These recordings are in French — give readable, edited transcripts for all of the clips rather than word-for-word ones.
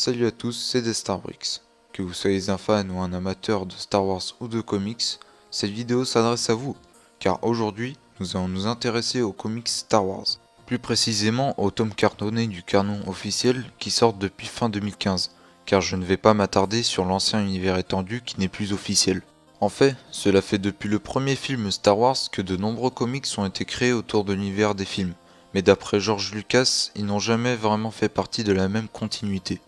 Salut à tous, c'est DestarBricks. Que vous soyez un fan ou un amateur de Star Wars ou de comics, cette vidéo s'adresse à vous, car aujourd'hui, nous allons nous intéresser aux comics Star Wars. Plus précisément aux tomes cartonnés du canon officiel qui sortent depuis fin 2015, car je ne vais pas m'attarder sur l'ancien univers étendu qui n'est plus officiel. En fait, cela fait depuis le premier film Star Wars que de nombreux comics ont été créés autour de l'univers des films. Mais d'après George Lucas, ils n'ont jamais vraiment fait partie de la même continuité.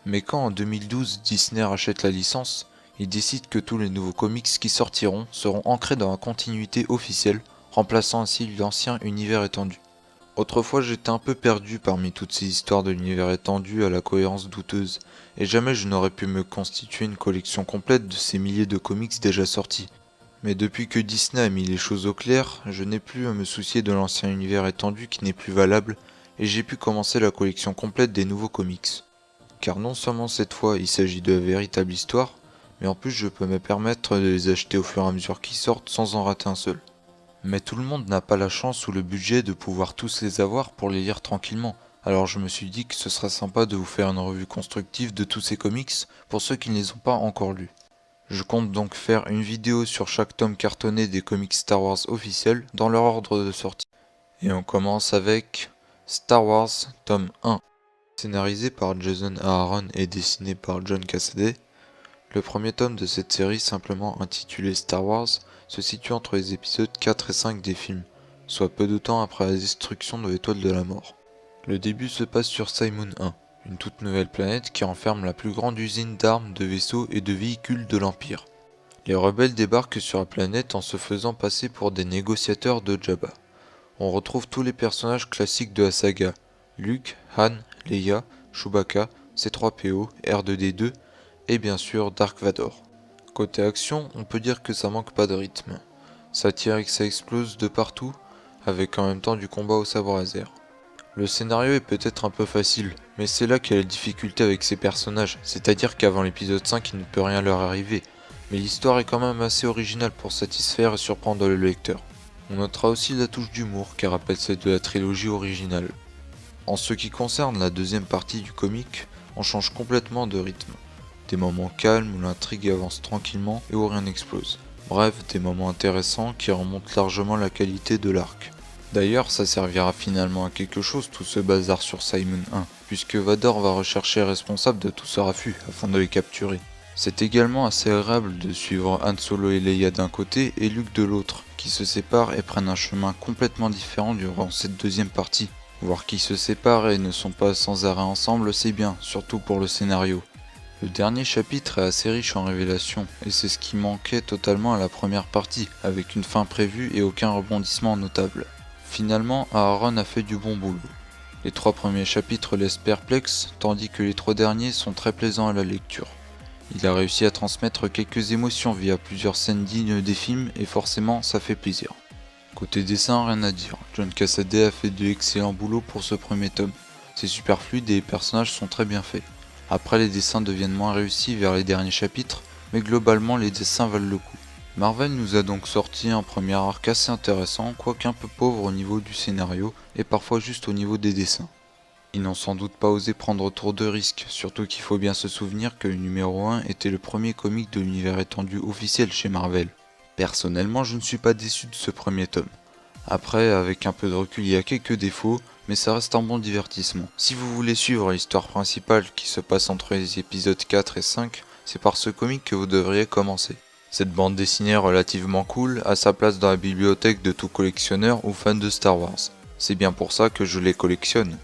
Mais quand en 2012 Disney rachète la licence, il décide que tous les nouveaux comics qui sortiront seront ancrés dans la continuité officielle, remplaçant ainsi l'ancien univers étendu. Autrefois j'étais un peu perdu parmi toutes ces histoires de l'univers étendu à la cohérence douteuse, et jamais je n'aurais pu me constituer une collection complète de ces milliers de comics déjà sortis. Mais depuis que Disney a mis les choses au clair, je n'ai plus à me soucier de l'ancien univers étendu qui n'est plus valable, et j'ai pu commencer la collection complète des nouveaux comics. Car non seulement cette fois il s'agit de la véritable histoire, mais en plus je peux me permettre de les acheter au fur et à mesure qu'ils sortent sans en rater un seul. Mais tout le monde n'a pas la chance ou le budget de pouvoir tous les avoir pour les lire tranquillement, alors je me suis dit que ce serait sympa de vous faire une revue constructive de tous ces comics pour ceux qui ne les ont pas encore lus. Je compte donc faire une vidéo sur chaque tome cartonné des comics Star Wars officiels dans leur ordre de sortie. Et on commence avec Star Wars tome 1. Scénarisé par Jason Aaron et dessiné par John Cassaday, le premier tome de cette série simplement intitulé Star Wars se situe entre les épisodes 4 et 5 des films, soit peu de temps après la destruction de l'étoile de la mort. Le début se passe sur Cymoon 1. Une toute nouvelle planète qui renferme la plus grande usine d'armes, de vaisseaux et de véhicules de l'Empire. Les rebelles débarquent sur la planète en se faisant passer pour des négociateurs de Jabba. On retrouve tous les personnages classiques de la saga, Luke, Han, Leia, Chewbacca, C3PO, R2D2 et bien sûr Dark Vador. Côté action, on peut dire que ça manque pas de rythme. Ça tire et que ça explose de partout, avec en même temps du combat au sabre laser. Le scénario est peut-être un peu facile, mais c'est là qu'il y a la difficulté avec ces personnages, c'est-à-dire qu'avant l'épisode 5 il ne peut rien leur arriver, mais l'histoire est quand même assez originale pour satisfaire et surprendre le lecteur. On notera aussi la touche d'humour qui rappelle celle de la trilogie originale. En ce qui concerne la deuxième partie du comic, on change complètement de rythme. Des moments calmes où l'intrigue avance tranquillement et où rien n'explose. Bref, des moments intéressants qui remontent largement la qualité de l'arc. D'ailleurs, ça servira finalement à quelque chose tout ce bazar sur Cymoon 1, puisque Vador va rechercher le responsable de tout ce raffut afin de les capturer. C'est également assez agréable de suivre Han Solo et Leia d'un côté et Luke de l'autre, qui se séparent et prennent un chemin complètement différent durant cette deuxième partie. Voir qu'ils se séparent et ne sont pas sans arrêt ensemble, c'est bien, surtout pour le scénario. Le dernier chapitre est assez riche en révélations, et c'est ce qui manquait totalement à la première partie, avec une fin prévue et aucun rebondissement notable. Finalement, Aaron a fait du bon boulot. Les 3 premiers chapitres laissent perplexes, tandis que les 3 derniers sont très plaisants à la lecture. Il a réussi à transmettre quelques émotions via plusieurs scènes dignes des films, et forcément ça fait plaisir. Côté dessin, rien à dire, John Cassaday a fait de l'excellent boulot pour ce premier tome. C'est super fluide et les personnages sont très bien faits. Après les dessins deviennent moins réussis vers les derniers chapitres, mais globalement les dessins valent le coup. Marvel nous a donc sorti un premier arc assez intéressant, quoique un peu pauvre au niveau du scénario et parfois juste au niveau des dessins. Ils n'ont sans doute pas osé prendre trop de risques, surtout qu'il faut bien se souvenir que le numéro 1 était le premier comic de l'univers étendu officiel chez Marvel. Personnellement, je ne suis pas déçu de ce premier tome. Après, avec un peu de recul, il y a quelques défauts, mais ça reste un bon divertissement. Si vous voulez suivre l'histoire principale qui se passe entre les épisodes 4 et 5, c'est par ce comic que vous devriez commencer. Cette bande dessinée relativement cool a sa place dans la bibliothèque de tout collectionneur ou fan de Star Wars. C'est bien pour ça que je les collectionne.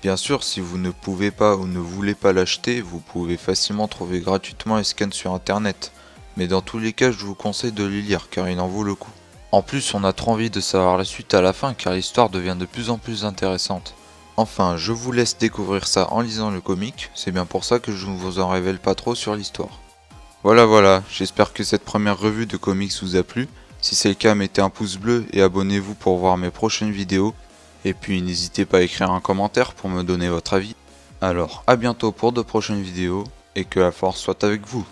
Bien sûr, si vous ne pouvez pas ou ne voulez pas l'acheter, vous pouvez facilement trouver gratuitement les scans sur internet. Mais dans tous les cas, je vous conseille de les lire car il en vaut le coup. En plus, on a trop envie de savoir la suite à la fin car l'histoire devient de plus en plus intéressante. Enfin, je vous laisse découvrir ça en lisant le comic, c'est bien pour ça que je ne vous en révèle pas trop sur l'histoire. Voilà, j'espère que cette première revue de comics vous a plu. Si c'est le cas, mettez un pouce bleu et abonnez-vous pour voir mes prochaines vidéos. Et puis n'hésitez pas à écrire un commentaire pour me donner votre avis. Alors, à bientôt pour de prochaines vidéos et que la force soit avec vous.